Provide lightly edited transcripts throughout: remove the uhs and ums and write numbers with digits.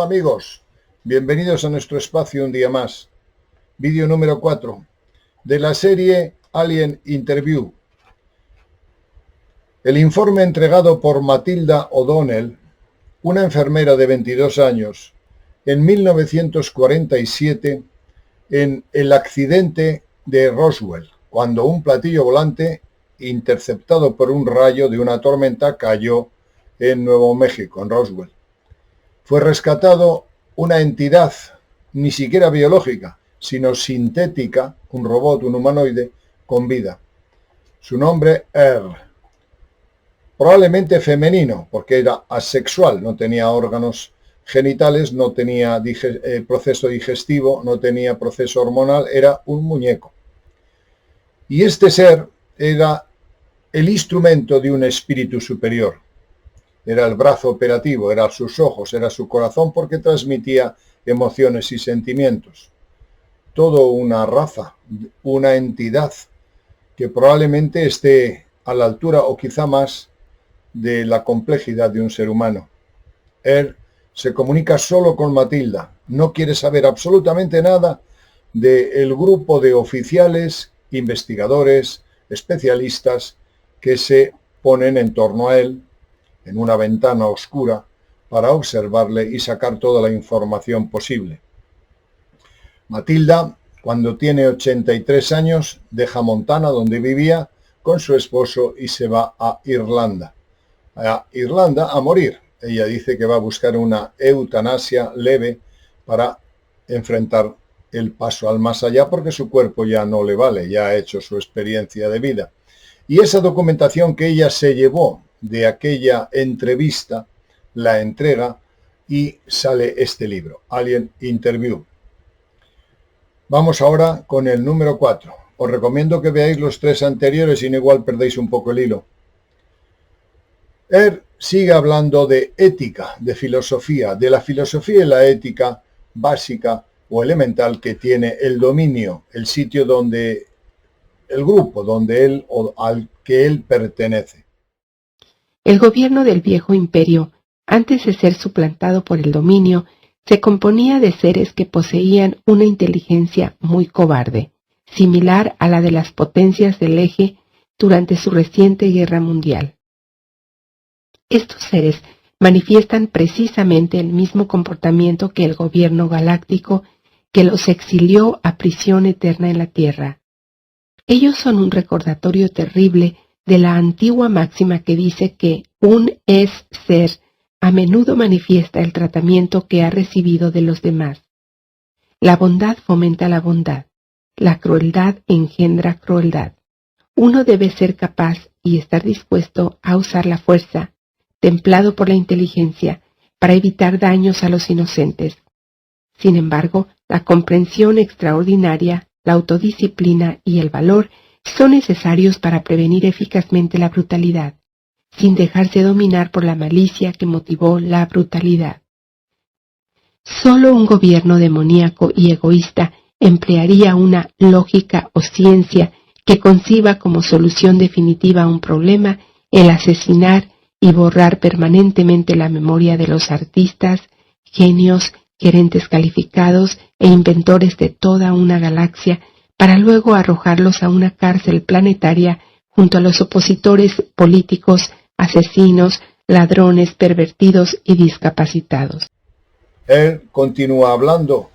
Hola amigos, bienvenidos a nuestro espacio un día más. Vídeo número 4 de la serie Alien Interview. El informe entregado por Matilda O'Donnell, una enfermera de 22 años, en 1947 en el accidente de Roswell, cuando un platillo volante interceptado por un rayo de una tormenta cayó en Nuevo México, en Roswell. Fue rescatado una entidad, ni siquiera biológica, sino sintética, un robot, un humanoide, con vida. Su nombre probablemente femenino, porque era asexual, no tenía órganos genitales, no tenía proceso digestivo, no tenía proceso hormonal, era un muñeco. Y este ser era el instrumento de un espíritu superior. Era el brazo operativo, eran sus ojos, era su corazón, porque transmitía emociones y sentimientos. Todo una raza, una entidad que probablemente esté a la altura o quizá más de la complejidad de un ser humano. Él se comunica solo con Matilda, no quiere saber absolutamente nada del grupo de oficiales, investigadores, especialistas que se ponen en torno a él en una ventana oscura para observarle y sacar toda la información posible. Matilda, cuando tiene 83 años, deja Montana, donde vivía, con su esposo y se va a Irlanda. A Irlanda a morir. Ella dice que va a buscar una eutanasia leve para enfrentar el paso al más allá, porque su cuerpo ya no le vale, ya ha hecho su experiencia de vida. Y esa documentación que ella se llevó de aquella entrevista, la entrega y sale este libro, Alien Interview. Vamos ahora con el número 4. Os recomiendo que veáis los 3 anteriores y no igual perdéis un poco el hilo. Él sigue hablando de ética, de filosofía, de la filosofía y la ética básica o elemental que tiene el dominio, el sitio donde, el grupo donde él o al que él pertenece. El gobierno del viejo imperio, antes de ser suplantado por el dominio, se componía de seres que poseían una inteligencia muy cobarde, similar a la de las potencias del eje durante su reciente guerra mundial. Estos seres manifiestan precisamente el mismo comportamiento que el gobierno galáctico que los exilió a prisión eterna en la Tierra. Ellos son un recordatorio terrible de la antigua máxima que dice que un es-ser a menudo manifiesta el tratamiento que ha recibido de los demás. La bondad fomenta la bondad, la crueldad engendra crueldad. Uno debe ser capaz y estar dispuesto a usar la fuerza, templado por la inteligencia, para evitar daños a los inocentes. Sin embargo, la comprensión extraordinaria, la autodisciplina y el valor son necesarios para prevenir eficazmente la brutalidad, sin dejarse dominar por la malicia que motivó la brutalidad. Solo un gobierno demoníaco y egoísta emplearía una lógica o ciencia que conciba como solución definitiva a un problema el asesinar y borrar permanentemente la memoria de los artistas, genios, gerentes calificados e inventores de toda una galaxia para luego arrojarlos a una cárcel planetaria junto a los opositores políticos, asesinos, ladrones, pervertidos y discapacitados. Él continúa hablando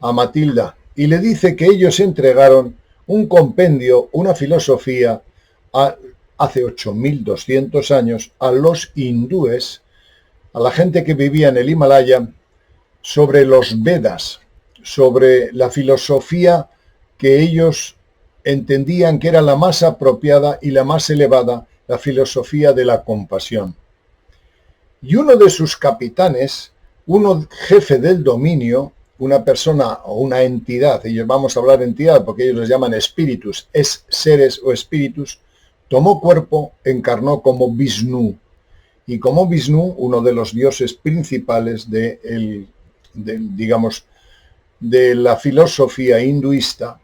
a Matilda y le dice que ellos entregaron un compendio, una filosofía, hace 8.200 años a los hindúes, a la gente que vivía en el Himalaya, sobre los Vedas, sobre la filosofía que ellos entendían que era la más apropiada y la más elevada, la filosofía de la compasión. Y uno de sus capitanes, uno jefe del dominio, una persona o una entidad, ellos vamos a hablar de entidad porque ellos les llaman espíritus, es seres o espíritus, tomó cuerpo, encarnó como Vishnu. Y como Vishnu, uno de los dioses principales de la filosofía hinduista,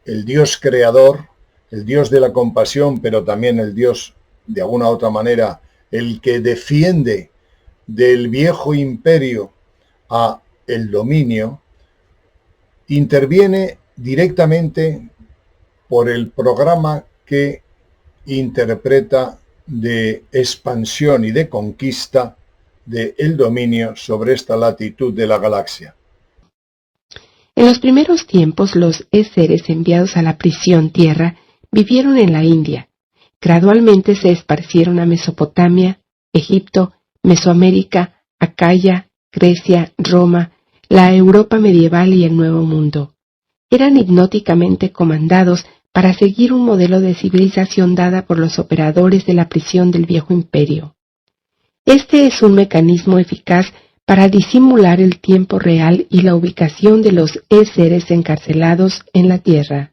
el dios creador, el dios de la compasión, pero también el dios, de alguna u otra manera, el que defiende del viejo imperio a el dominio, interviene directamente por el programa que interpreta de expansión y de conquista del dominio sobre esta latitud de la galaxia. En los primeros tiempos, los seres enviados a la prisión tierra vivieron en la India. Gradualmente se esparcieron a Mesopotamia, Egipto, Mesoamérica, Acaya, Grecia, Roma, la Europa medieval y el Nuevo Mundo. Eran hipnóticamente comandados para seguir un modelo de civilización dada por los operadores de la prisión del viejo imperio. Este es un mecanismo eficaz para disimular el tiempo real y la ubicación de los seres encarcelados en la Tierra.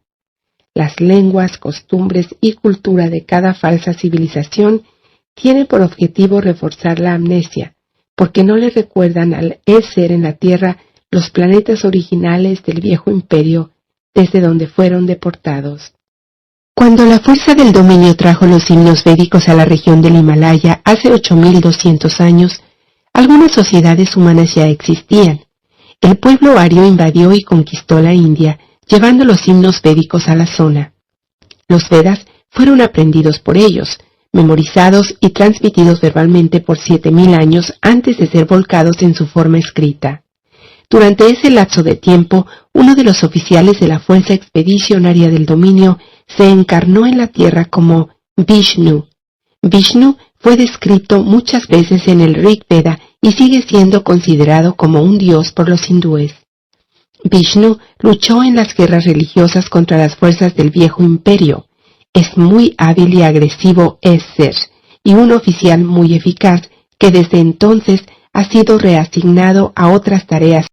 Las lenguas, costumbres y cultura de cada falsa civilización tiene por objetivo reforzar la amnesia, porque no le recuerdan al ser en la Tierra los planetas originales del viejo imperio desde donde fueron deportados. Cuando la fuerza del dominio trajo los himnos védicos a la región del Himalaya hace 8.200 años, algunas sociedades humanas ya existían. El pueblo ario invadió y conquistó la India, llevando los himnos védicos a la zona. Los Vedas fueron aprendidos por ellos, memorizados y transmitidos verbalmente por 7.000 años antes de ser volcados en su forma escrita. Durante ese lapso de tiempo, uno de los oficiales de la fuerza expedicionaria del dominio se encarnó en la tierra como Vishnu. Vishnu fue descrito muchas veces en el Rig Veda y sigue siendo considerado como un dios por los hindúes. Vishnu luchó en las guerras religiosas contra las fuerzas del viejo imperio. Es muy hábil y agresivo ser, y un oficial muy eficaz que desde entonces ha sido reasignado a otras tareas.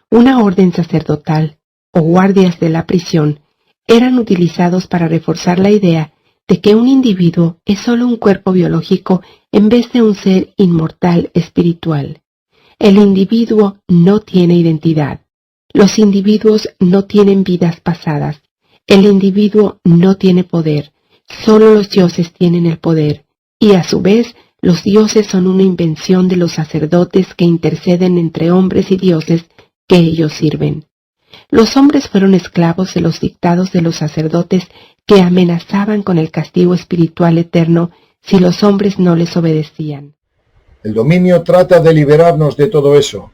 Una orden sacerdotal o guardias de la prisión eran utilizados para reforzar la idea de que un individuo es solo un cuerpo biológico en vez de un ser inmortal espiritual. El individuo no tiene identidad. Los individuos no tienen vidas pasadas. El individuo no tiene poder. Solo los dioses tienen el poder. Y a su vez, los dioses son una invención de los sacerdotes que interceden entre hombres y dioses que ellos sirven. Los hombres fueron esclavos de los dictados de los sacerdotes que amenazaban con el castigo espiritual eterno si los hombres no les obedecían. El dominio trata de liberarnos de todo eso.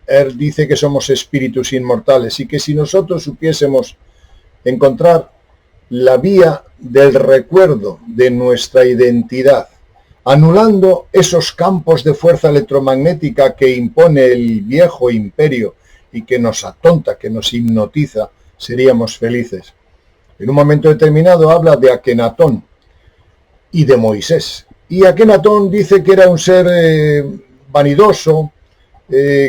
Él dice que somos espíritus inmortales y que si nosotros supiésemos encontrar la vía del recuerdo de nuestra identidad, anulando esos campos de fuerza electromagnética que impone el viejo imperio y que nos atonta, que nos hipnotiza, seríamos felices. En un momento determinado habla de Akenatón y de Moisés. Y Akenatón dice que era un ser vanidoso,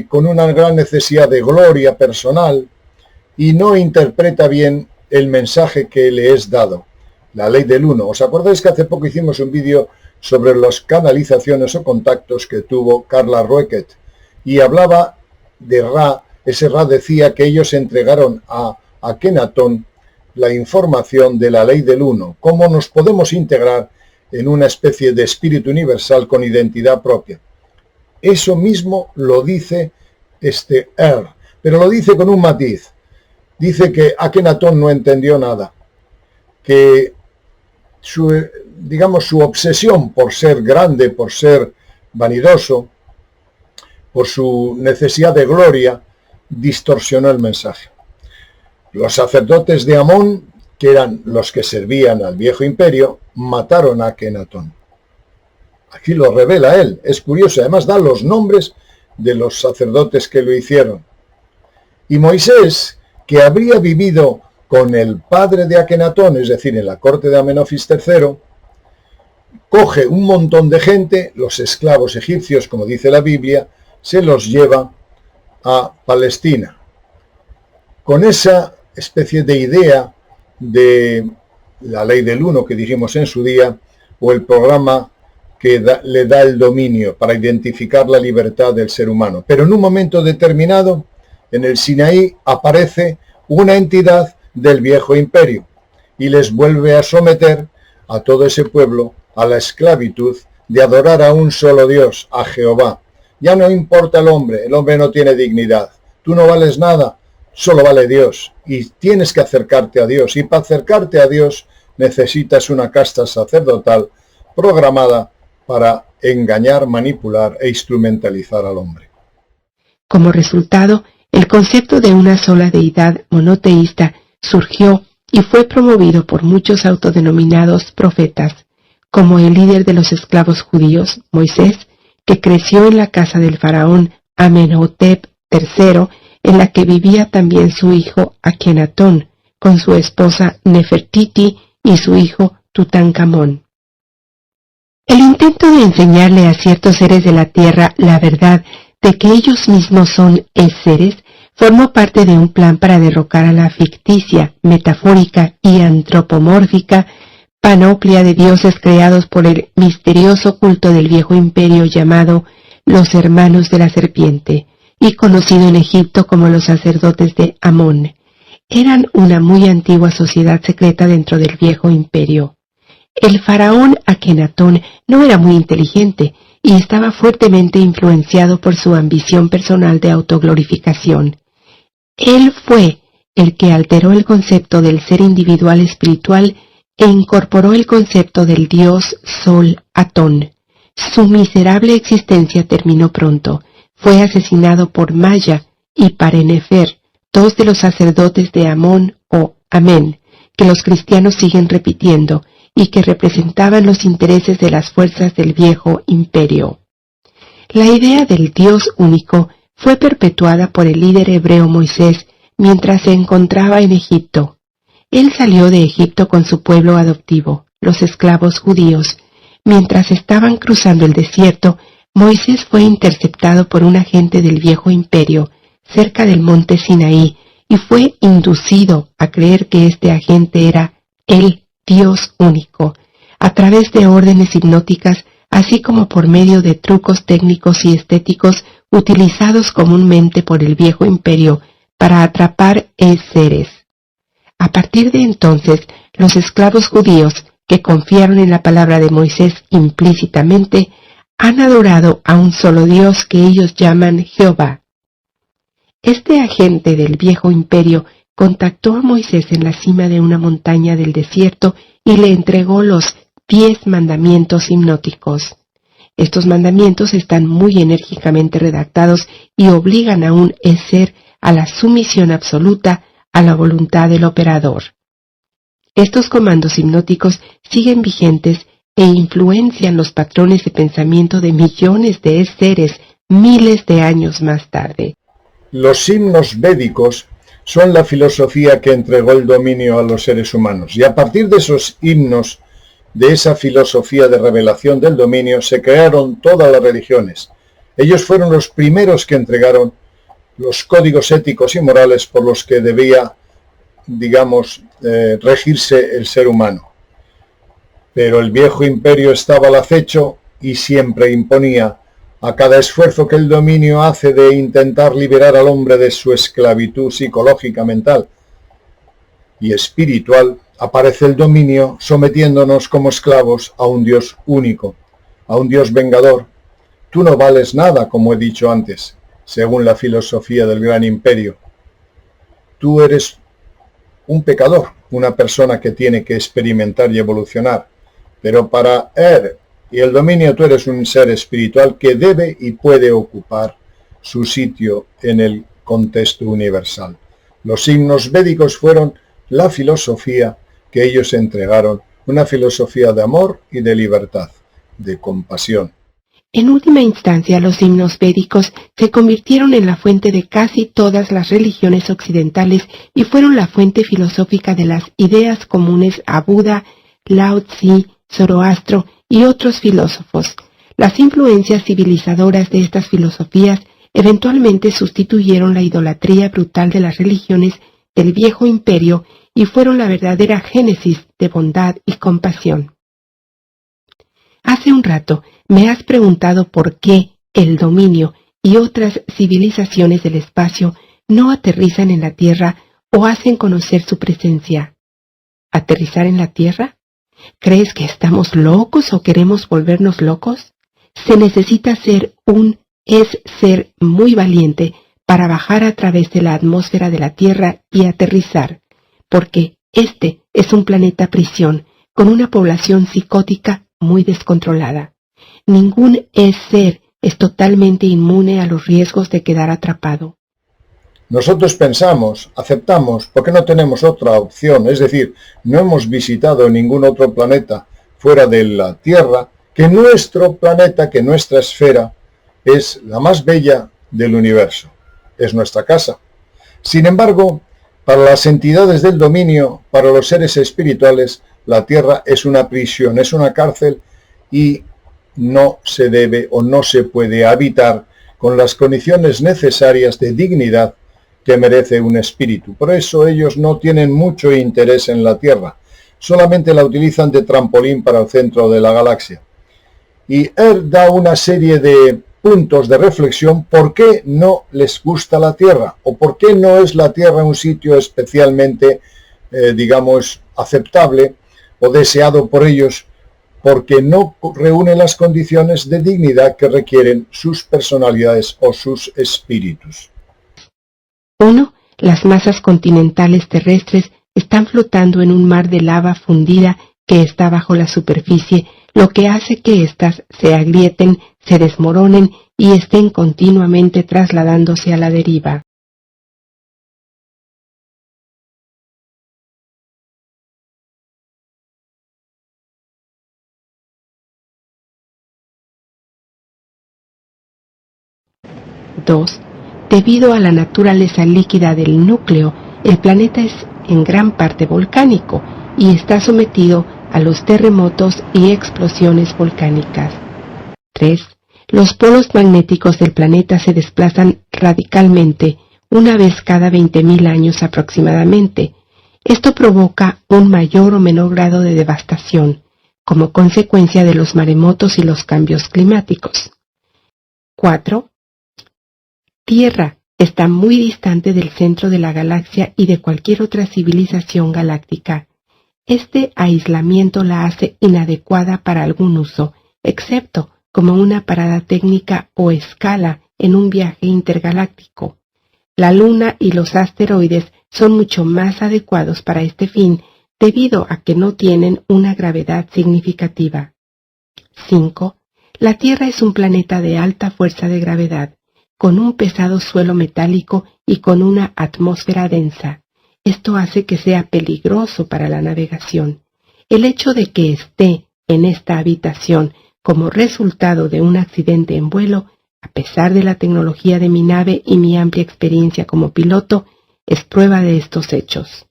con una gran necesidad de gloria personal, y no interpreta bien el mensaje que le es dado, la ley del uno. ¿Os acordáis que hace poco hicimos un vídeo sobre las canalizaciones o contactos que tuvo Carla Rueckert? Y hablaba de Ra. Ese Ra decía que ellos entregaron a Akenatón la información de la ley del uno, cómo nos podemos integrar en una especie de espíritu universal con identidad propia. Eso mismo lo dice pero lo dice con un matiz. Dice que Akenatón no entendió nada, que su obsesión por ser grande, por ser vanidoso, por su necesidad de gloria, distorsionó el mensaje. Los sacerdotes de Amón, que eran los que servían al viejo imperio, mataron a Akenatón. Aquí lo revela él, es curioso, además da los nombres de los sacerdotes que lo hicieron. Y Moisés, que habría vivido con el padre de Akenatón, es decir, en la corte de Amenofis III, coge un montón de gente, los esclavos egipcios, como dice la Biblia, se los lleva a Palestina. Con esa especie de idea de la ley del uno que dijimos en su día, o el programa que le da el dominio para identificar la libertad del ser humano. Pero en un momento determinado, en el Sinaí, aparece una entidad del viejo imperio y les vuelve a someter a todo ese pueblo a la esclavitud de adorar a un solo Dios, a Jehová, Ya no importa el hombre no tiene dignidad. Tú no vales nada, solo vale Dios. Y tienes que acercarte a Dios. Y para acercarte a Dios necesitas una casta sacerdotal programada para engañar, manipular e instrumentalizar al hombre. Como resultado, el concepto de una sola deidad monoteísta surgió y fue promovido por muchos autodenominados profetas, como el líder de los esclavos judíos, Moisés, que creció en la casa del faraón Amenhotep III, en la que vivía también su hijo Akenatón, con su esposa Nefertiti y su hijo Tutankamón. El intento de enseñarle a ciertos seres de la tierra la verdad de que ellos mismos son seres formó parte de un plan para derrocar a la ficticia, metafórica y antropomórfica panoplia de dioses creados por el misterioso culto del viejo imperio llamado los hermanos de la serpiente, y conocido en Egipto como los sacerdotes de Amón. Eran una muy antigua sociedad secreta dentro del viejo imperio. El faraón Akenatón no era muy inteligente y estaba fuertemente influenciado por su ambición personal de autoglorificación. Él fue el que alteró el concepto del ser individual espiritual e incorporó el concepto del dios Sol Atón. Su miserable existencia terminó pronto. Fue asesinado por Maya y Parenefer, dos de los sacerdotes de Amón o Amén, que los cristianos siguen repitiendo, y que representaban los intereses de las fuerzas del viejo imperio. La idea del Dios único fue perpetuada por el líder hebreo Moisés mientras se encontraba en Egipto. Él salió de Egipto con su pueblo adoptivo, los esclavos judíos. Mientras estaban cruzando el desierto, Moisés fue interceptado por un agente del viejo imperio cerca del monte Sinaí y fue inducido a creer que este agente era el Dios único, a través de órdenes hipnóticas, así como por medio de trucos técnicos y estéticos utilizados comúnmente por el viejo imperio para atrapar seres. A partir de entonces, los esclavos judíos, que confiaron en la palabra de Moisés implícitamente, han adorado a un solo Dios que ellos llaman Jehová. Este agente del viejo imperio contactó a Moisés en la cima de una montaña del desierto y le entregó los 10 mandamientos hipnóticos. Estos mandamientos están muy enérgicamente redactados y obligan a un ser a la sumisión absoluta a la voluntad del operador. Estos comandos hipnóticos siguen vigentes e influencian los patrones de pensamiento de millones de seres miles de años más tarde. Los himnos védicos son la filosofía que entregó el dominio a los seres humanos, y a partir de esos himnos, de esa filosofía de revelación del dominio, se crearon todas las religiones. Ellos fueron los primeros que entregaron los códigos éticos y morales por los que debía, regirse el ser humano. Pero el viejo imperio estaba al acecho y siempre imponía, a cada esfuerzo que el dominio hace de intentar liberar al hombre de su esclavitud psicológica, mental y espiritual, aparece el dominio sometiéndonos como esclavos a un Dios único, a un Dios vengador. Tú no vales nada, como he dicho antes, según la filosofía del gran imperio. Tú eres un pecador, una persona que tiene que experimentar y evolucionar, pero para él y el dominio tú eres un ser espiritual que debe y puede ocupar su sitio en el contexto universal. Los himnos védicos fueron la filosofía que ellos entregaron, una filosofía de amor y de libertad, de compasión. En última instancia, los himnos védicos se convirtieron en la fuente de casi todas las religiones occidentales y fueron la fuente filosófica de las ideas comunes a Buda, Lao Tzu, Zoroastro y otros filósofos. Las influencias civilizadoras de estas filosofías eventualmente sustituyeron la idolatría brutal de las religiones del viejo imperio y fueron la verdadera génesis de bondad y compasión. Hace un rato me has preguntado por qué el dominio y otras civilizaciones del espacio no aterrizan en la Tierra o hacen conocer su presencia. ¿Aterrizar en la Tierra? ¿Crees que estamos locos o queremos volvernos locos? Se necesita ser un es ser muy valiente para bajar a través de la atmósfera de la Tierra y aterrizar, porque este es un planeta prisión con una población psicótica muy descontrolada. Ningún ser es totalmente inmune a los riesgos de quedar atrapado. Nosotros pensamos, aceptamos, porque no tenemos otra opción, es decir, no hemos visitado ningún otro planeta fuera de la Tierra, que nuestro planeta, que nuestra esfera, es la más bella del universo, es nuestra casa. Sin embargo, para las entidades del dominio, para los seres espirituales, la Tierra es una prisión, es una cárcel y no se debe o no se puede habitar con las condiciones necesarias de dignidad que merece un espíritu. Por eso ellos no tienen mucho interés en la Tierra, solamente la utilizan de trampolín para el centro de la galaxia. Y él da una serie de puntos de reflexión por qué no les gusta la Tierra, o por qué no es la Tierra un sitio especialmente, digamos, aceptable o deseado por ellos, porque no reúne las condiciones de dignidad que requieren sus personalidades o sus espíritus. 1. Las masas continentales terrestres están flotando en un mar de lava fundida que está bajo la superficie, lo que hace que éstas se agrieten, se desmoronen y estén continuamente trasladándose a la deriva. 2. Debido a la naturaleza líquida del núcleo, el planeta es en gran parte volcánico y está sometido a los terremotos y explosiones volcánicas. 3. Los polos magnéticos del planeta se desplazan radicalmente una vez cada 20.000 años aproximadamente. Esto provoca un mayor o menor grado de devastación, como consecuencia de los maremotos y los cambios climáticos. 4. Tierra está muy distante del centro de la galaxia y de cualquier otra civilización galáctica. Este aislamiento la hace inadecuada para algún uso, excepto como una parada técnica o escala en un viaje intergaláctico. La Luna y los asteroides son mucho más adecuados para este fin debido a que no tienen una gravedad significativa. 5. La Tierra es un planeta de alta fuerza de gravedad, con un pesado suelo metálico y con una atmósfera densa. Esto hace que sea peligroso para la navegación. El hecho de que esté en esta habitación como resultado de un accidente en vuelo, a pesar de la tecnología de mi nave y mi amplia experiencia como piloto, es prueba de estos hechos.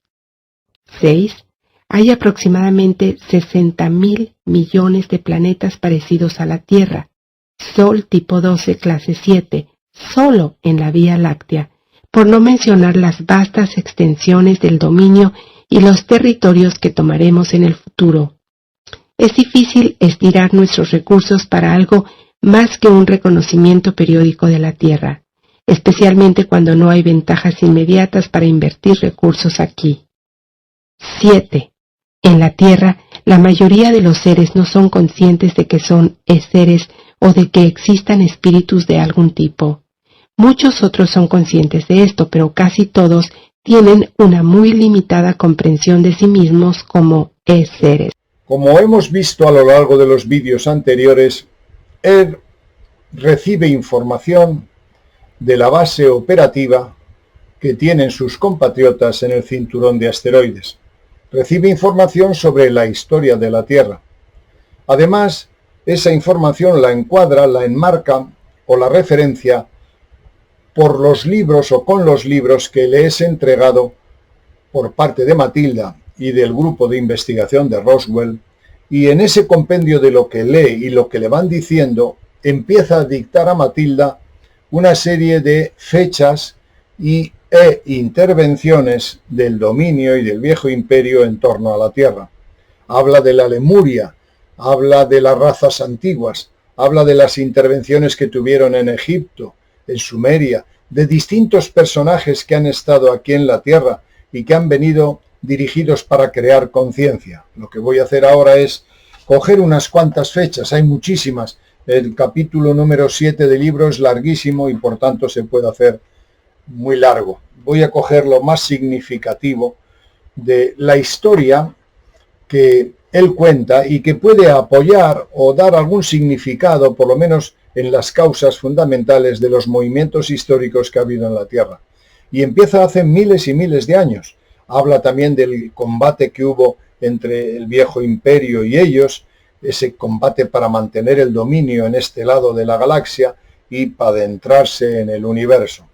6. Hay aproximadamente 60.000 millones de planetas parecidos a la Tierra, Sol tipo 12 clase 7, solo en la Vía Láctea, por no mencionar las vastas extensiones del dominio y los territorios que tomaremos en el futuro. Es difícil estirar nuestros recursos para algo más que un reconocimiento periódico de la Tierra, especialmente cuando no hay ventajas inmediatas para invertir recursos aquí. 7. En la Tierra, la mayoría de los seres no son conscientes de que son seres o de que existan espíritus de algún tipo. Muchos otros son conscientes de esto, pero casi todos tienen una muy limitada comprensión de sí mismos como seres. Como hemos visto a lo largo de los vídeos anteriores, él recibe información de la base operativa que tienen sus compatriotas en el cinturón de asteroides. Recibe información sobre la historia de la Tierra. Además, esa información la encuadra, la enmarca o la referencia por los libros o con los libros que le es entregado por parte de Matilda y del grupo de investigación de Roswell, y en ese compendio de lo que lee y lo que le van diciendo, empieza a dictar a Matilda una serie de fechas e intervenciones del dominio y del viejo imperio en torno a la Tierra. Habla de la Lemuria, habla de las razas antiguas, habla de las intervenciones que tuvieron en Egipto, en Sumeria, de distintos personajes que han estado aquí en la Tierra y que han venido dirigidos para crear conciencia. Lo que voy a hacer ahora es coger unas cuantas fechas, hay muchísimas, El capítulo número 7 del libro es larguísimo y por tanto se puede hacer muy largo. Voy a coger lo más significativo de la historia que él cuenta y que puede apoyar o dar algún significado, por lo menos en las causas fundamentales de los movimientos históricos que ha habido en la Tierra. Y empieza hace miles y miles de años. Habla también del combate que hubo entre el viejo imperio y ellos, ese combate para mantener el dominio en este lado de la galaxia y para adentrarse en el universo.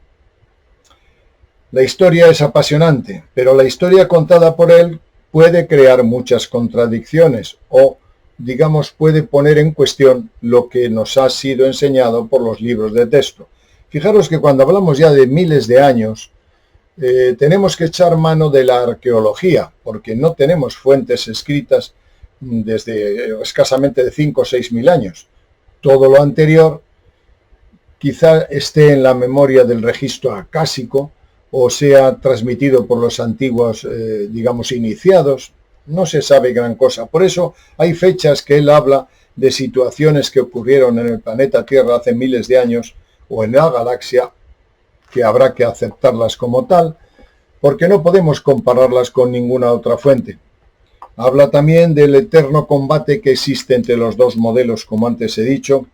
La historia es apasionante, pero la historia contada por él puede crear muchas contradicciones o, digamos, puede poner en cuestión lo que nos ha sido enseñado por los libros de texto. Fijaros que cuando hablamos ya de miles de años, tenemos que echar mano de la arqueología, porque no tenemos fuentes escritas desde escasamente de 5 o 6 mil años. Todo lo anterior quizá esté en la memoria del registro acásico o sea transmitido por los antiguos, digamos, iniciados. No se sabe gran cosa. Por eso hay fechas que él habla de situaciones que ocurrieron en el planeta Tierra hace miles de años o en la galaxia, que habrá que aceptarlas como tal, porque no podemos compararlas con ninguna otra fuente. Habla también del eterno combate que existe entre los dos modelos, como antes he dicho,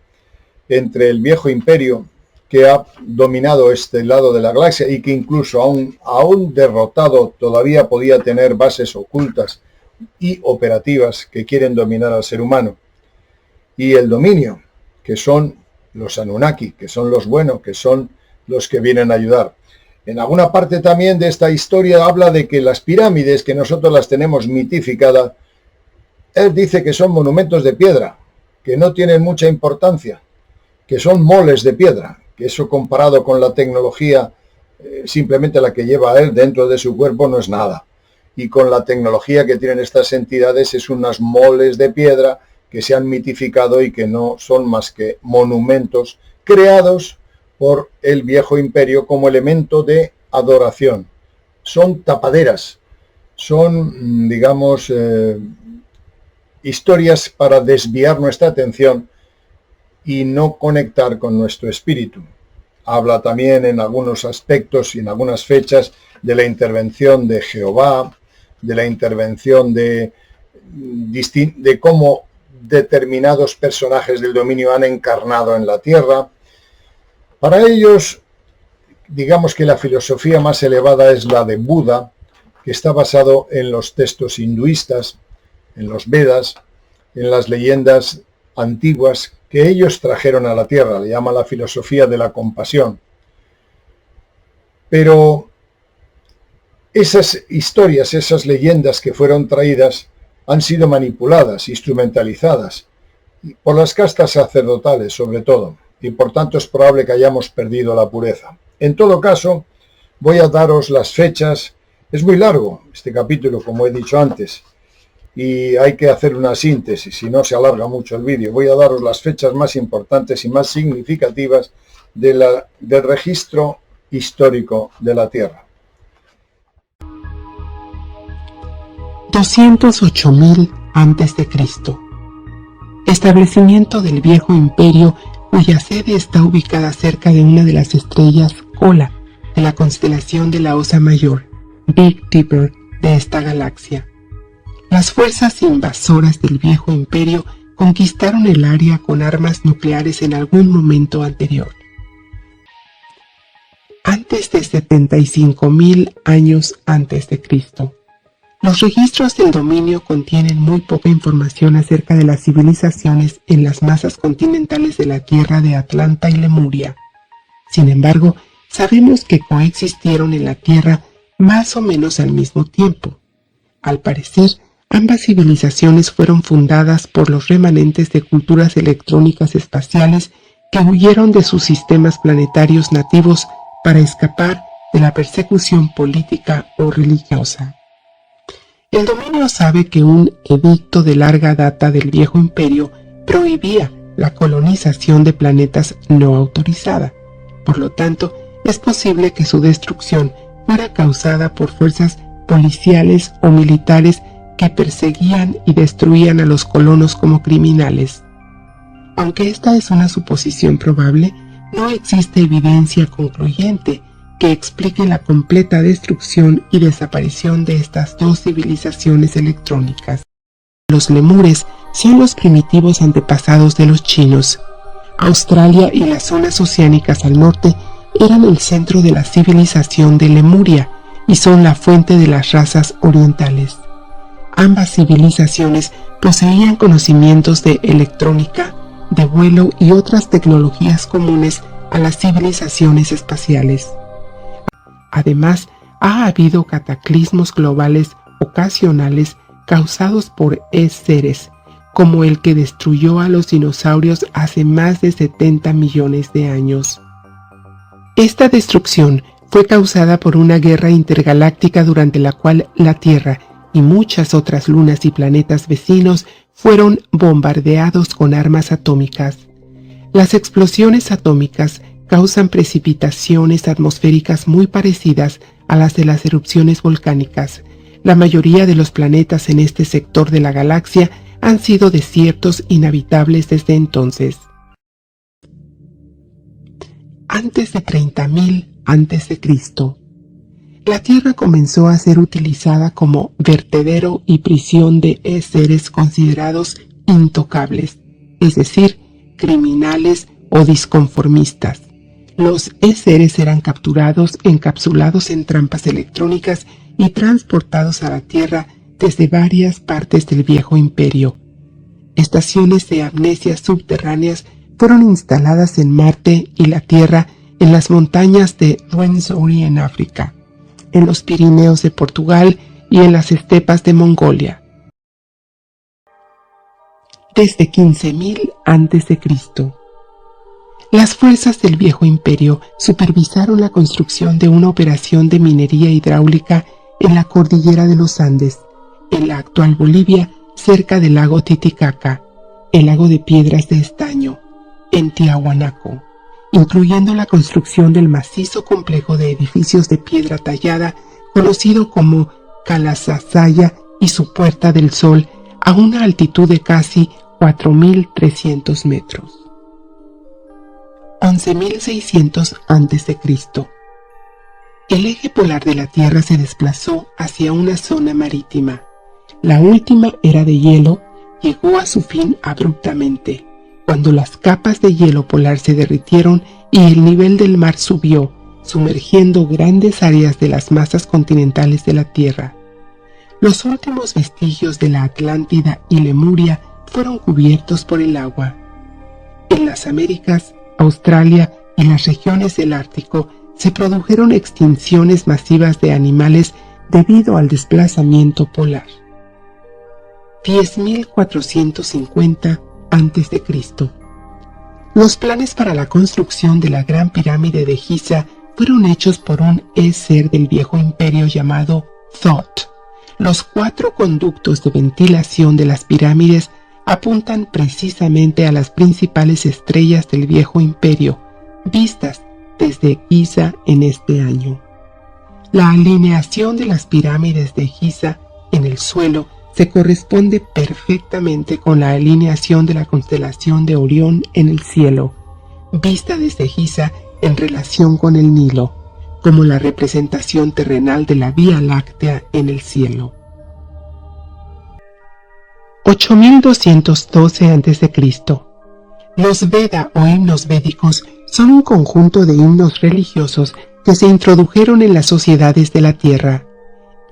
entre el viejo imperio, que ha dominado este lado de la galaxia y que incluso aún derrotado todavía podía tener bases ocultas y operativas que quieren dominar al ser humano. Y el dominio, que son los Anunnaki, que son los buenos, que son los que vienen a ayudar. En alguna parte también de esta historia habla de que las pirámides, que nosotros las tenemos mitificadas, él dice que son monumentos de piedra, que no tienen mucha importancia, que son moles de piedra, que eso comparado con la tecnología, simplemente la que lleva él dentro de su cuerpo no es nada. Y con la tecnología que tienen estas entidades es unas moles de piedra que se han mitificado y que no son más que monumentos creados por el viejo imperio como elemento de adoración. Son tapaderas, son, digamos, historias para desviar nuestra atención y no conectar con nuestro espíritu. Habla también en algunos aspectos y en algunas fechas de la intervención de Jehová, de la intervención de cómo determinados personajes del dominio han encarnado en la Tierra. Para ellos, digamos que la filosofía más elevada es la de Buda, que está basado en los textos hinduistas, en los Vedas, en las leyendas antiguas que ellos trajeron a la Tierra. Le llama la filosofía de la compasión. Pero esas historias, esas leyendas que fueron traídas, han sido manipuladas, instrumentalizadas, por las castas sacerdotales sobre todo, y por tanto es probable que hayamos perdido la pureza. En todo caso, voy a daros las fechas. Es muy largo este capítulo, como he dicho antes, y hay que hacer una síntesis, si no se alarga mucho el vídeo. Voy a daros las fechas más importantes y más significativas del registro histórico de la Tierra. 208.000 a.C. Establecimiento del Viejo Imperio, cuya sede está ubicada cerca de una de las estrellas Kola de la constelación de la Osa Mayor, Big Dipper, de esta galaxia. Las fuerzas invasoras del Viejo Imperio conquistaron el área con armas nucleares en algún momento anterior. Antes de 75.000 años antes de Cristo. Los registros del dominio contienen muy poca información acerca de las civilizaciones en las masas continentales de la Tierra de Atlanta y Lemuria. Sin embargo, sabemos que coexistieron en la Tierra más o menos al mismo tiempo. Al parecer, ambas civilizaciones fueron fundadas por los remanentes de culturas electrónicas espaciales que huyeron de sus sistemas planetarios nativos para escapar de la persecución política o religiosa. El dominio sabe que un edicto de larga data del Viejo Imperio prohibía la colonización de planetas no autorizada. Por lo tanto, es posible que su destrucción fuera causada por fuerzas policiales o militares que perseguían y destruían a los colonos como criminales. Aunque esta es una suposición probable, no existe evidencia concluyente que explique la completa destrucción y desaparición de estas dos civilizaciones electrónicas. Los lemures son los primitivos antepasados de los chinos. Australia y las zonas oceánicas al norte eran el centro de la civilización de Lemuria y son la fuente de las razas orientales. Ambas civilizaciones poseían conocimientos de electrónica, de vuelo y otras tecnologías comunes a las civilizaciones espaciales. Además, ha habido cataclismos globales ocasionales causados por seres, como el que destruyó a los dinosaurios hace más de 70 millones de años. Esta destrucción fue causada por una guerra intergaláctica durante la cual la Tierra y muchas otras lunas y planetas vecinos fueron bombardeados con armas atómicas. Las explosiones atómicas causan precipitaciones atmosféricas muy parecidas a las de las erupciones volcánicas. La mayoría de los planetas en este sector de la galaxia han sido desiertos inhabitables desde entonces. Antes de 30.000 a.C., la Tierra comenzó a ser utilizada como vertedero y prisión de seres considerados intocables, es decir, criminales o disconformistas. Los seres eran capturados, encapsulados en trampas electrónicas y transportados a la Tierra desde varias partes del Viejo Imperio. Estaciones de amnesia subterráneas fueron instaladas en Marte y la Tierra, en las montañas de Rwenzori en África, en los Pirineos de Portugal y en las estepas de Mongolia. Desde 15.000 a.C., las fuerzas del Viejo Imperio supervisaron la construcción de una operación de minería hidráulica en la cordillera de los Andes, en la actual Bolivia, cerca del lago Titicaca, el lago de piedras de estaño, en Tiahuanaco, incluyendo la construcción del macizo complejo de edificios de piedra tallada conocido como Calasasaya y su Puerta del Sol a una altitud de casi 4.300 metros. 11.600 a.C. El eje polar de la Tierra se desplazó hacia una zona marítima. La última era de hielo llegó a su fin abruptamente, cuando las capas de hielo polar se derritieron y el nivel del mar subió, sumergiendo grandes áreas de las masas continentales de la Tierra. Los últimos vestigios de la Atlántida y Lemuria fueron cubiertos por el agua. En las Américas, Australia y las regiones del Ártico se produjeron extinciones masivas de animales debido al desplazamiento polar. 10.450 a.C. Los planes para la construcción de la Gran Pirámide de Giza fueron hechos por un ser del Viejo Imperio llamado Thoth. Los 4 conductos de ventilación de las pirámides apuntan precisamente a las principales estrellas del Viejo Imperio, vistas desde Giza en este año. La alineación de las pirámides de Giza en el suelo se corresponde perfectamente con la alineación de la constelación de Orión en el cielo, vista desde Giza en relación con el Nilo, como la representación terrenal de la Vía Láctea en el cielo. 8.212 a.C. Los Veda o himnos védicos son un conjunto de himnos religiosos que se introdujeron en las sociedades de la Tierra.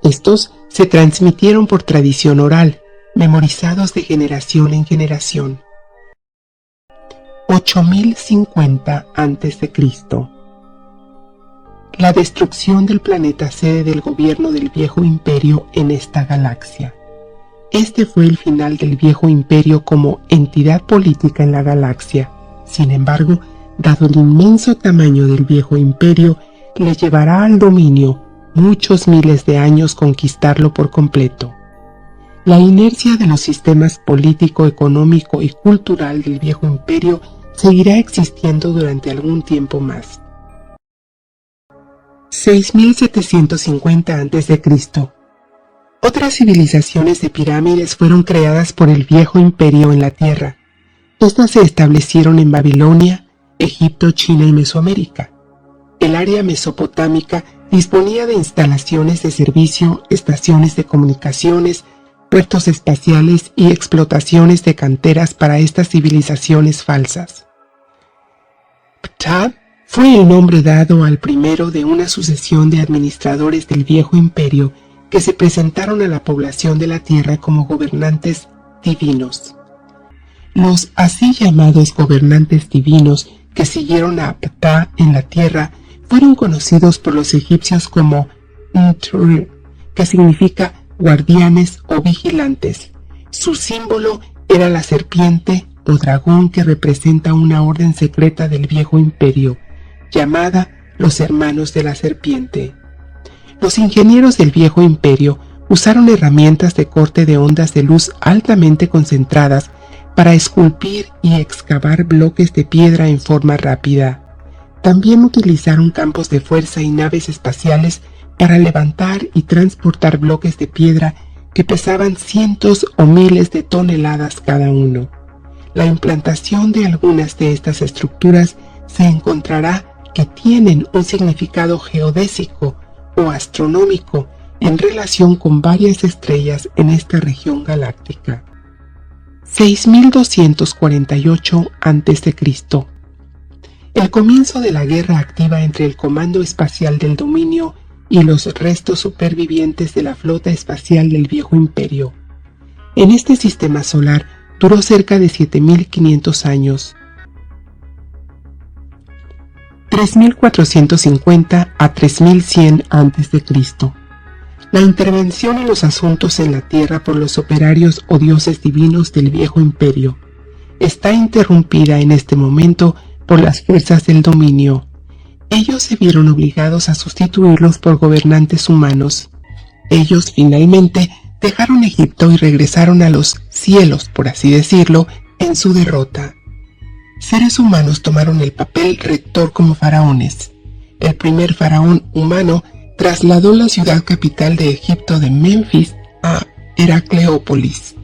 Estos se transmitieron por tradición oral, memorizados de generación en generación. 8.050 a.C. La destrucción del planeta sede del gobierno del Viejo Imperio en esta galaxia. Este fue el final del Viejo Imperio como entidad política en la galaxia. Sin embargo, dado el inmenso tamaño del Viejo Imperio, le llevará al dominio muchos miles de años conquistarlo por completo. La inercia de los sistemas político, económico y cultural del Viejo Imperio seguirá existiendo durante algún tiempo más. 6.750 a.C. Otras civilizaciones de pirámides fueron creadas por el Viejo Imperio en la Tierra. Estas se establecieron en Babilonia, Egipto, China y Mesoamérica. El área mesopotámica disponía de instalaciones de servicio, estaciones de comunicaciones, puertos espaciales y explotaciones de canteras para estas civilizaciones falsas. Ptah fue el nombre dado al primero de una sucesión de administradores del viejo imperio que se presentaron a la población de la tierra como gobernantes divinos. Los así llamados gobernantes divinos que siguieron a Ptah en la tierra fueron conocidos por los egipcios como Ntr, que significa guardianes o vigilantes. Su símbolo era la serpiente o dragón que representa una orden secreta del viejo imperio, llamada los Hermanos de la Serpiente. Los ingenieros del viejo imperio usaron herramientas de corte de ondas de luz altamente concentradas para esculpir y excavar bloques de piedra en forma rápida. También utilizaron campos de fuerza y naves espaciales para levantar y transportar bloques de piedra que pesaban cientos o miles de toneladas cada uno. La implantación de algunas de estas estructuras se encontrará que tienen un significado geodésico o astronómico en relación con varias estrellas en esta región galáctica. 6248 a.C. El comienzo de la guerra activa entre el Comando Espacial del Dominio y los restos supervivientes de la flota espacial del Viejo Imperio. En este sistema solar duró cerca de 7500 años, 3450 a 3100 a.C. La intervención en los asuntos en la Tierra por los operarios o dioses divinos del Viejo Imperio está interrumpida en este momento por las fuerzas del dominio. Ellos se vieron obligados a sustituirlos por gobernantes humanos. Ellos finalmente dejaron Egipto y regresaron a los cielos, por así decirlo, en su derrota. Seres humanos tomaron el papel rector como faraones. El primer faraón humano trasladó la ciudad capital de Egipto de Memphis a Heracleópolis.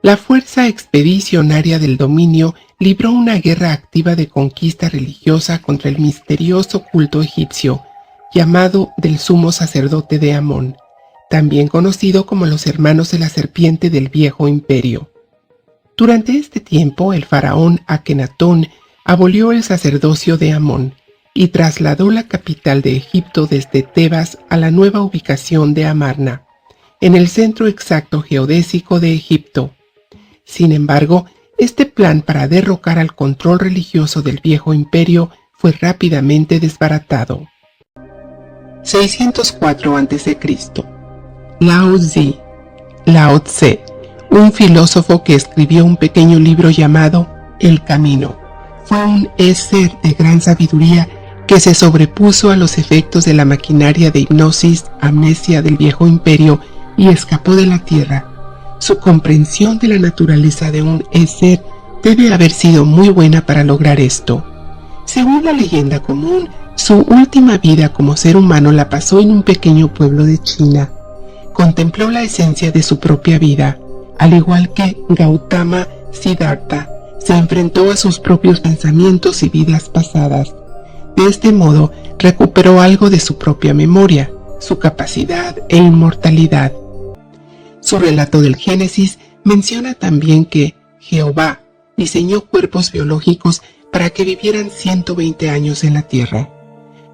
La fuerza expedicionaria del dominio libró una guerra activa de conquista religiosa contra el misterioso culto egipcio, llamado del sumo sacerdote de Amón, también conocido como los Hermanos de la Serpiente del Viejo Imperio. Durante este tiempo, el faraón Akenatón abolió el sacerdocio de Amón y trasladó la capital de Egipto desde Tebas a la nueva ubicación de Amarna, en el centro exacto geodésico de Egipto. Sin embargo, este plan para derrocar al control religioso del Viejo Imperio fue rápidamente desbaratado. 604 a.C. Lao Tse, un filósofo que escribió un pequeño libro llamado El Camino, fue un ser de gran sabiduría que se sobrepuso a los efectos de la maquinaria de hipnosis, amnesia del Viejo Imperio y escapó de la Tierra. Su comprensión de la naturaleza de un ser debe haber sido muy buena para lograr esto. Según la leyenda común, su última vida como ser humano la pasó en un pequeño pueblo de China. Contempló la esencia de su propia vida, al igual que Gautama Siddhartha, se enfrentó a sus propios pensamientos y vidas pasadas. De este modo, recuperó algo de su propia memoria, su capacidad e inmortalidad. Su relato del Génesis menciona también que Jehová diseñó cuerpos biológicos para que vivieran 120 años en la Tierra.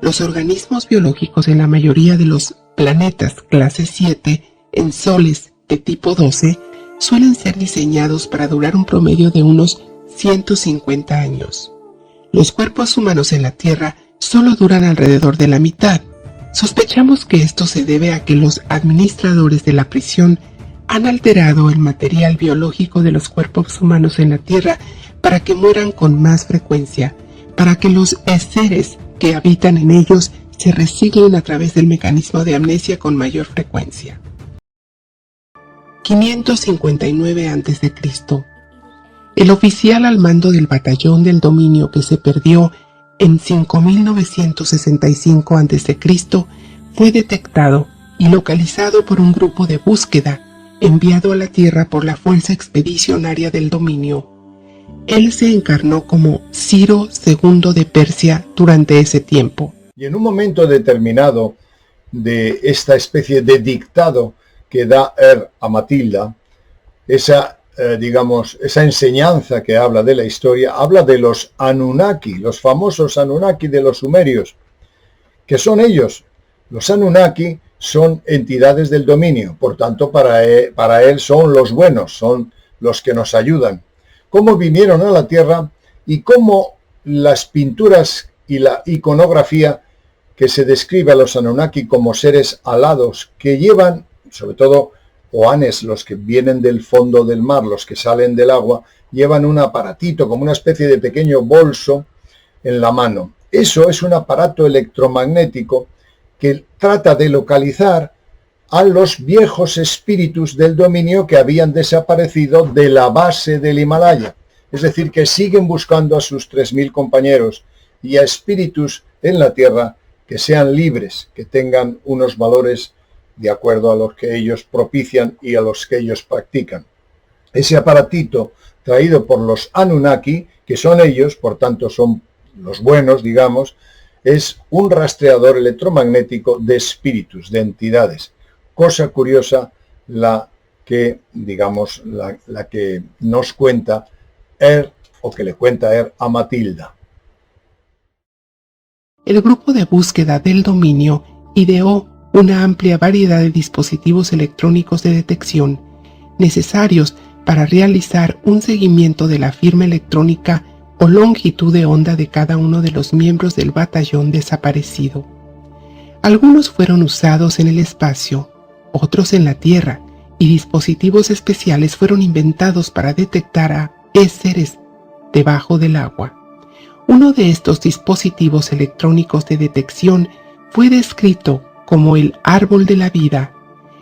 Los organismos biológicos en la mayoría de los planetas clase 7 en soles de tipo 12 suelen ser diseñados para durar un promedio de unos 150 años. Los cuerpos humanos en la Tierra solo duran alrededor de la mitad. Sospechamos que esto se debe a que los administradores de la prisión han alterado el material biológico de los cuerpos humanos en la Tierra para que mueran con más frecuencia, para que los seres que habitan en ellos se reciclen a través del mecanismo de amnesia con mayor frecuencia. 559 a.C. El oficial al mando del batallón del dominio que se perdió en 5965 a.C. fue detectado y localizado por un grupo de búsqueda enviado a la Tierra por la fuerza expedicionaria del dominio. Él se encarnó como Ciro II de Persia durante ese tiempo. Y en un momento determinado de esta especie de dictado que da a Matilda, esa enseñanza que habla de la historia, habla de los Anunnaki, los famosos Anunnaki de los sumerios. ¿Qué son ellos? Los Anunnaki son entidades del dominio, por tanto para él son los buenos, son los que nos ayudan. Cómo vinieron a la Tierra y cómo las pinturas y la iconografía que se describe a los Anunnaki como seres alados que llevan, sobre todo Oanes, los que vienen del fondo del mar, los que salen del agua, llevan un aparatito como una especie de pequeño bolso en la mano. Eso es un aparato electromagnético que trata de localizar a los viejos espíritus del dominio que habían desaparecido de la base del Himalaya. Es decir, que siguen buscando a sus 3000 compañeros y a espíritus en la Tierra que sean libres, que tengan unos valores de acuerdo a los que ellos propician y a los que ellos practican. Ese aparatito traído por los Anunnaki, que son ellos, por tanto son los buenos, digamos, es un rastreador electromagnético de espíritus, de entidades. Cosa curiosa la que nos cuenta o que le cuenta a Matilda. El grupo de búsqueda del dominio ideó una amplia variedad de dispositivos electrónicos de detección necesarios para realizar un seguimiento de la firma electrónica o longitud de onda de cada uno de los miembros del batallón desaparecido. Algunos fueron usados en el espacio, otros en la Tierra, y dispositivos especiales fueron inventados para detectar a seres debajo del agua. Uno de estos dispositivos electrónicos de detección fue descrito como el árbol de la vida.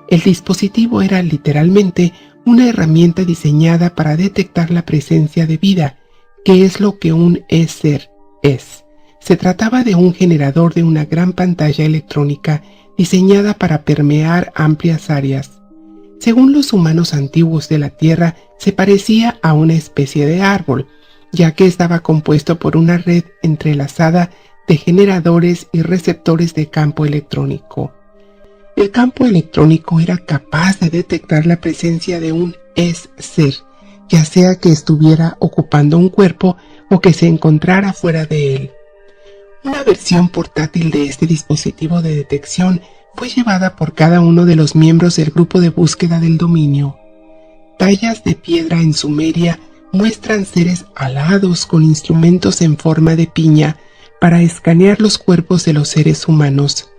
El dispositivo era literalmente una herramienta diseñada para detectar la presencia de vida, que es lo que un ser es. Se trataba de un generador de una gran pantalla electrónica diseñada para permear amplias áreas. Según los humanos antiguos de la Tierra, se parecía a una especie de árbol, ya que estaba compuesto por una red entrelazada de generadores y receptores de campo electrónico. El campo electrónico era capaz de detectar la presencia de un ser, ya sea que estuviera ocupando un cuerpo o que se encontrara fuera de él. Una versión portátil de este dispositivo de detección fue llevada por cada uno de los miembros del grupo de búsqueda del dominio. Tallas de piedra en Sumeria muestran seres alados con instrumentos en forma de piña para escanear los cuerpos de los seres humanos.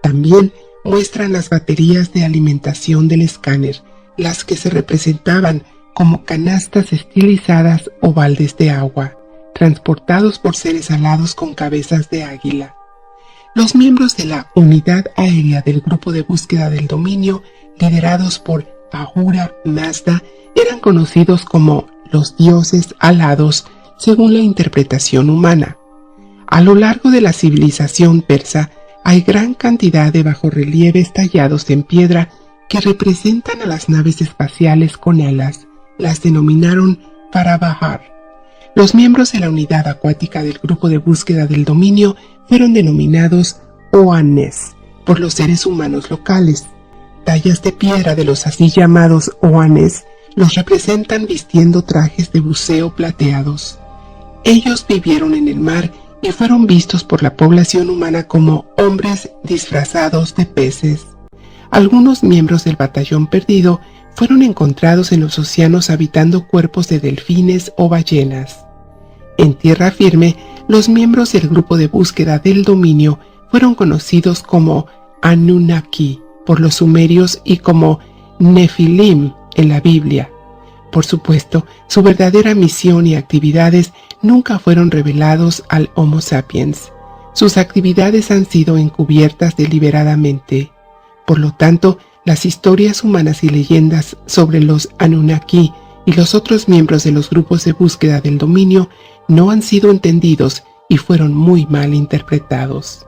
También muestran las baterías de alimentación del escáner, las que se representaban como canastas estilizadas o baldes de agua, transportados por seres alados con cabezas de águila. Los miembros de la unidad aérea del grupo de búsqueda del dominio, liderados por Ahura Mazda, eran conocidos como los dioses alados según la interpretación humana. A lo largo de la civilización persa hay gran cantidad de bajorrelieves tallados en piedra que representan a las naves espaciales con alas. Las denominaron Parabahar. Los miembros de la unidad acuática del grupo de búsqueda del dominio fueron denominados Oanes por los seres humanos locales. Tallas de piedra de los así llamados Oanes los representan vistiendo trajes de buceo plateados. Ellos vivieron en el mar y fueron vistos por la población humana como hombres disfrazados de peces. Algunos miembros del batallón perdido fueron encontrados en los océanos habitando cuerpos de delfines o ballenas. En tierra firme, los miembros del grupo de búsqueda del dominio fueron conocidos como Anunnaki por los sumerios y como Nefilim en la Biblia. Por supuesto, su verdadera misión y actividades nunca fueron revelados al Homo sapiens. Sus actividades han sido encubiertas deliberadamente. Por lo tanto, las historias humanas y leyendas sobre los Anunnaki y los otros miembros de los grupos de búsqueda del dominio no han sido entendidos y fueron muy mal interpretados.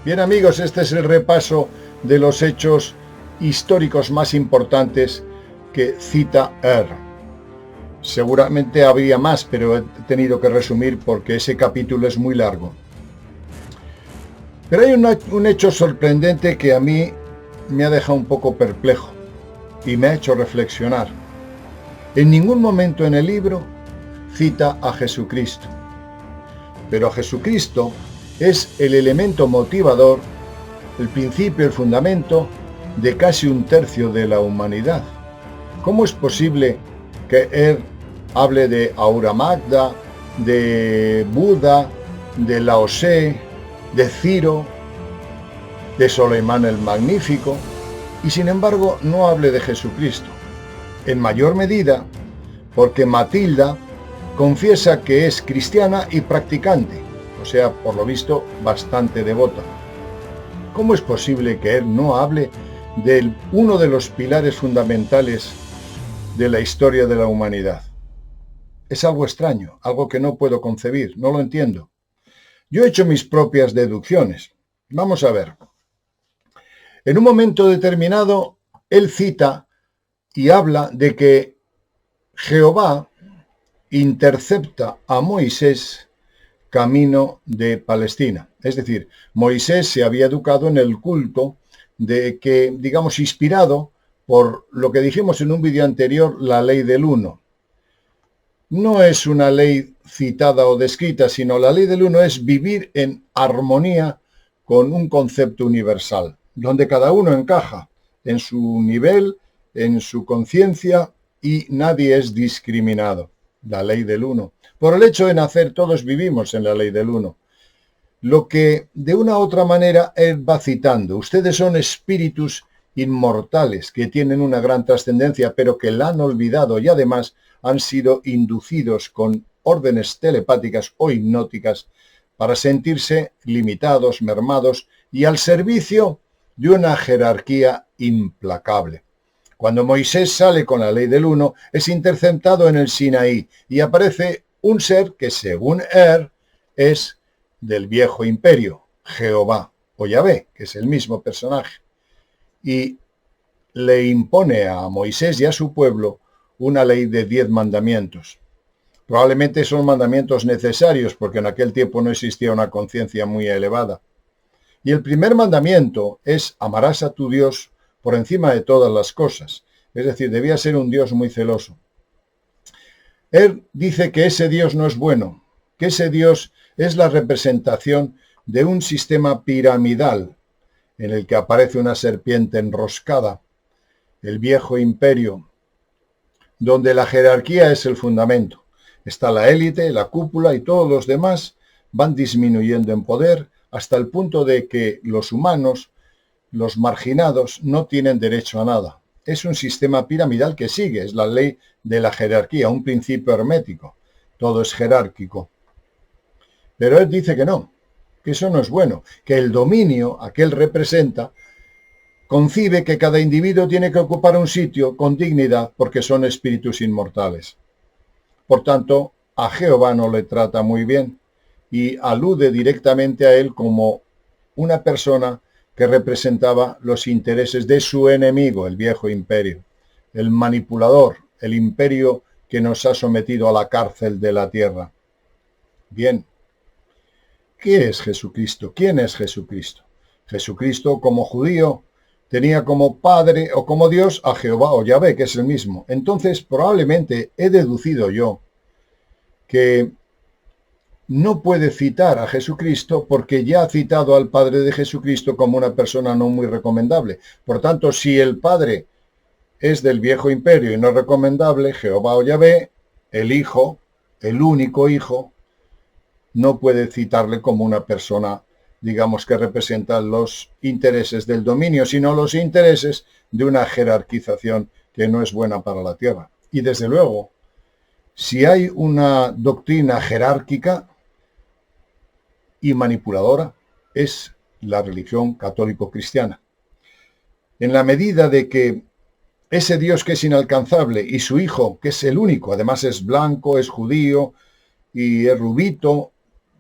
Bien amigos, este es el repaso de los hechos históricos más importantes que cita Seguramente habría más, pero he tenido que resumir porque ese capítulo es muy largo. Pero hay un hecho sorprendente que a mí me ha dejado un poco perplejo y me ha hecho reflexionar. En ningún momento en el libro cita a Jesucristo, pero Jesucristo es el elemento motivador, el principio, el fundamento de casi un tercio de la humanidad. ¿Cómo es posible que él hable de Ahura Magda, de Buda, de Lao Tse, de Ciro, de Soleimán el Magnífico, y sin embargo no hable de Jesucristo? En mayor medida porque Matilda confiesa que es cristiana y practicante, o sea, por lo visto, bastante devota. ¿Cómo es posible que él no hable de uno de los pilares fundamentales de la historia de la humanidad? Es algo extraño, algo que no puedo concebir, no lo entiendo. Yo he hecho mis propias deducciones. Vamos a ver. En un momento determinado, él cita y habla de que Jehová intercepta a Moisés camino de Palestina. Es decir, Moisés se había educado en el culto de que, digamos, inspirado por lo que dijimos en un vídeo anterior, la ley del uno. No es una ley citada o descrita, sino la ley del uno es vivir en armonía con un concepto universal, donde cada uno encaja en su nivel, en su conciencia y nadie es discriminado. La ley del uno. Por el hecho de nacer, todos vivimos en la ley del uno. Lo que de una u otra manera él va citando. Ustedes son espíritus inmortales que tienen una gran trascendencia, pero que la han olvidado y además han sido inducidos con órdenes telepáticas o hipnóticas para sentirse limitados, mermados y al servicio de una jerarquía implacable. Cuando Moisés sale con la ley del uno, es interceptado en el Sinaí y aparece un ser que, según es del viejo imperio, Jehová o Yahvé, que es el mismo personaje, y le impone a Moisés y a su pueblo una ley de 10 mandamientos. Probablemente son mandamientos necesarios porque en aquel tiempo no existía una conciencia muy elevada. Y el primer mandamiento es: amarás a tu Dios por encima de todas las cosas. Es decir, debía ser un Dios muy celoso. Él dice que ese Dios no es bueno, que ese Dios es la representación de un sistema piramidal en el que aparece una serpiente enroscada, el viejo imperio, donde la jerarquía es el fundamento. Está la élite, la cúpula y todos los demás van disminuyendo en poder hasta el punto de que los humanos, los marginados, no tienen derecho a nada. Es un sistema piramidal que sigue, es la ley de la jerarquía, un principio hermético. Todo es jerárquico. Pero él dice que no, que eso no es bueno, que el dominio a que él representa concibe que cada individuo tiene que ocupar un sitio con dignidad porque son espíritus inmortales. Por tanto, a Jehová no le trata muy bien y alude directamente a él como una persona que representaba los intereses de su enemigo, el viejo imperio, el manipulador, el imperio que nos ha sometido a la cárcel de la tierra. Bien, ¿qué es Jesucristo? ¿Quién es Jesucristo? Jesucristo, como judío, tenía como padre o como Dios a Jehová o Yahvé, que es el mismo. Entonces, probablemente he deducido yo que no puede citar a Jesucristo porque ya ha citado al Padre de Jesucristo como una persona no muy recomendable. Por tanto, si el Padre es del viejo imperio y no es recomendable, Jehová o Yahvé, el Hijo, el único Hijo, no puede citarle como una persona, digamos, que representa los intereses del dominio, sino los intereses de una jerarquización que no es buena para la tierra. Y desde luego, si hay una doctrina jerárquica y manipuladora, es la religión católico-cristiana. En la medida de que ese Dios que es inalcanzable y su Hijo, que es el único, además es blanco, es judío y es rubito,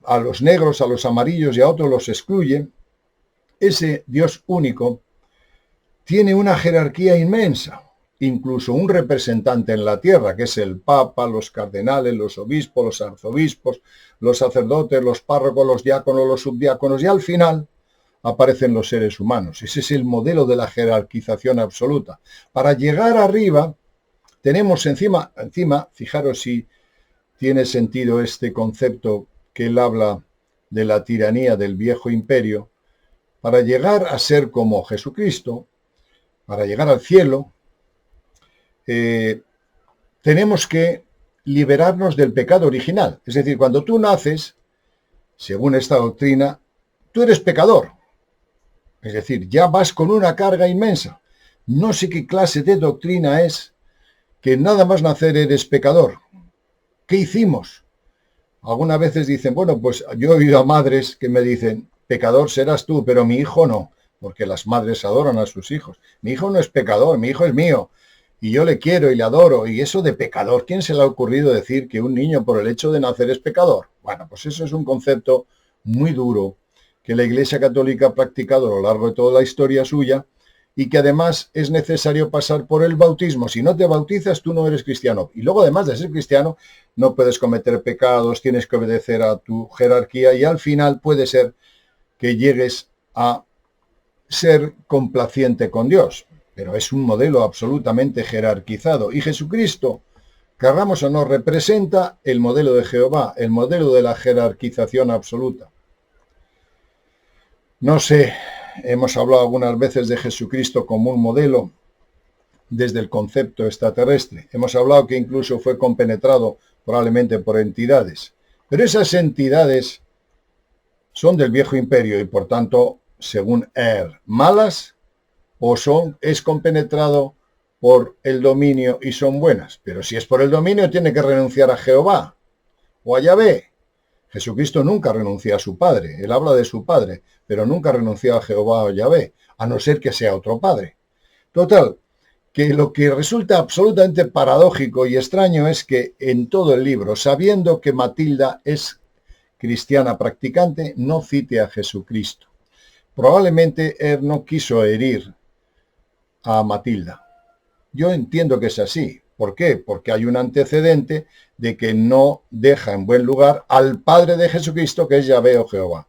a los negros, a los amarillos y a otros los excluye, Ese Dios único tiene una jerarquía inmensa, incluso un representante en la tierra, que es el Papa, los cardenales, los obispos, los arzobispos, los sacerdotes, los párrocos, los diáconos, los subdiáconos, y al final aparecen los seres humanos. Ese es el modelo de la jerarquización absoluta. Para llegar arriba, tenemos encima, fijaros si tiene sentido este concepto que él habla de la tiranía del viejo imperio, para llegar a ser como Jesucristo, para llegar al cielo, tenemos que liberarnos del pecado original. Es decir, cuando tú naces, según esta doctrina, tú eres pecador. Es decir, ya vas con una carga inmensa. No sé qué clase de doctrina es que nada más nacer eres pecador. ¿Qué hicimos? Algunas veces dicen, bueno, pues yo he oído a madres que me dicen, pecador serás tú, pero mi hijo no, porque las madres adoran a sus hijos. Mi hijo no es pecador, mi hijo es mío, y yo le quiero y le adoro. Y eso de pecador, ¿quién se le ha ocurrido decir que un niño por el hecho de nacer es pecador? Bueno, pues eso es un concepto muy duro que la Iglesia Católica ha practicado a lo largo de toda la historia suya, y que además es necesario pasar por el bautismo. Si no te bautizas, tú no eres cristiano. Y luego, además de ser cristiano, no puedes cometer pecados, tienes que obedecer a tu jerarquía, y al final puede ser que llegues a ser complaciente con Dios. Pero es un modelo absolutamente jerarquizado. Y Jesucristo, querramos o no, representa el modelo de Jehová, el modelo de la jerarquización absoluta. No sé, hemos hablado algunas veces de Jesucristo como un modelo desde el concepto extraterrestre. Hemos hablado que incluso fue compenetrado probablemente por entidades. Pero esas entidades son del viejo imperio y por tanto, según malas, o es compenetrado por el dominio y son buenas. Pero si es por el dominio, tiene que renunciar a Jehová o a Yahvé. Jesucristo nunca renunció a su Padre. Él habla de su Padre, pero nunca renunció a Jehová o Yahvé, a no ser que sea otro Padre. Total, que lo que resulta absolutamente paradójico y extraño es que en todo el libro, sabiendo que Matilda es cristiana practicante, no cite a Jesucristo. Probablemente él no quiso herir a Matilda. Yo entiendo que es así. ¿Por qué? Porque hay un antecedente de que no deja en buen lugar al Padre de Jesucristo, que es Yahvé o Jehová.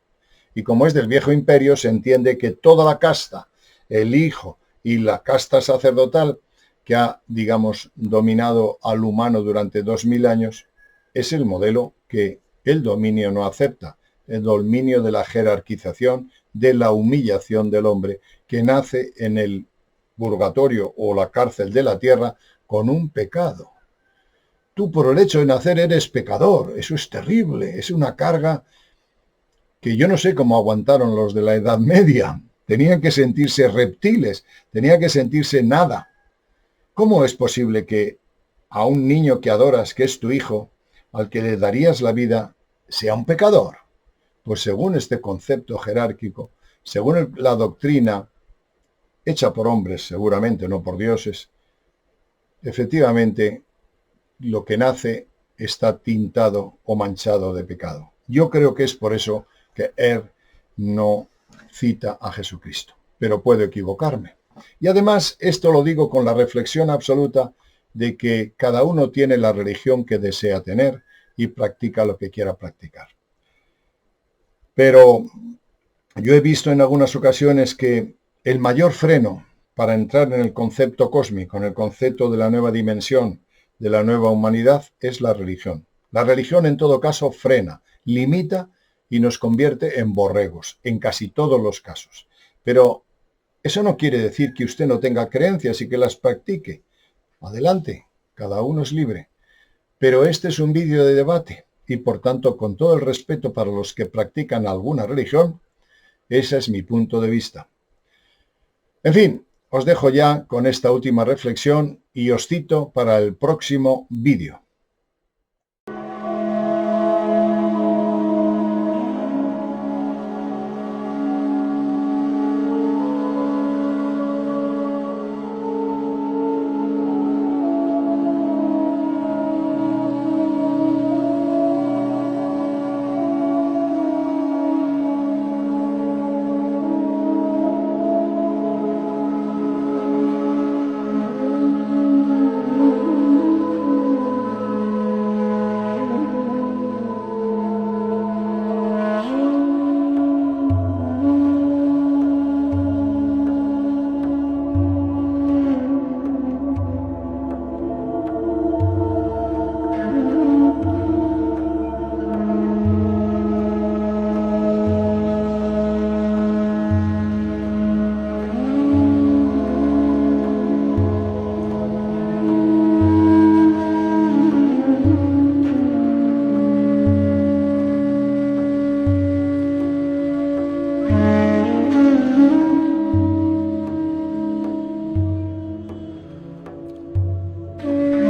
Y como es del viejo imperio, se entiende que toda la casta, el hijo y la casta sacerdotal que ha, digamos, dominado al humano durante 2000 años, es el modelo que el dominio no acepta, el dominio de la jerarquización, de la humillación del hombre, que nace en el purgatorio o la cárcel de la tierra con un pecado. Tú por el hecho de nacer eres pecador, eso es terrible, es una carga que yo no sé cómo aguantaron los de la Edad Media. Tenían que sentirse reptiles, tenían que sentirse nada. ¿Cómo es posible que a un niño que adoras, que es tu hijo, al que le darías la vida, sea un pecador? Pues según este concepto jerárquico, según la doctrina hecha por hombres, seguramente no por dioses, efectivamente lo que nace está tintado o manchado de pecado. Yo creo que es por eso que no cita a Jesucristo, pero puedo equivocarme. Y además esto lo digo con la reflexión absoluta de que cada uno tiene la religión que desea tener y practica lo que quiera practicar. Pero yo he visto en algunas ocasiones que el mayor freno para entrar en el concepto cósmico, en el concepto de la nueva dimensión, de la nueva humanidad, es la religión. La religión en todo caso frena, limita y nos convierte en borregos, en casi todos los casos. Pero eso no quiere decir que usted no tenga creencias y que las practique. Adelante, cada uno es libre. Pero este es un vídeo de debate y por tanto, con todo el respeto para los que practican alguna religión, ese es mi punto de vista. En fin, os dejo ya con esta última reflexión y os cito para el próximo vídeo.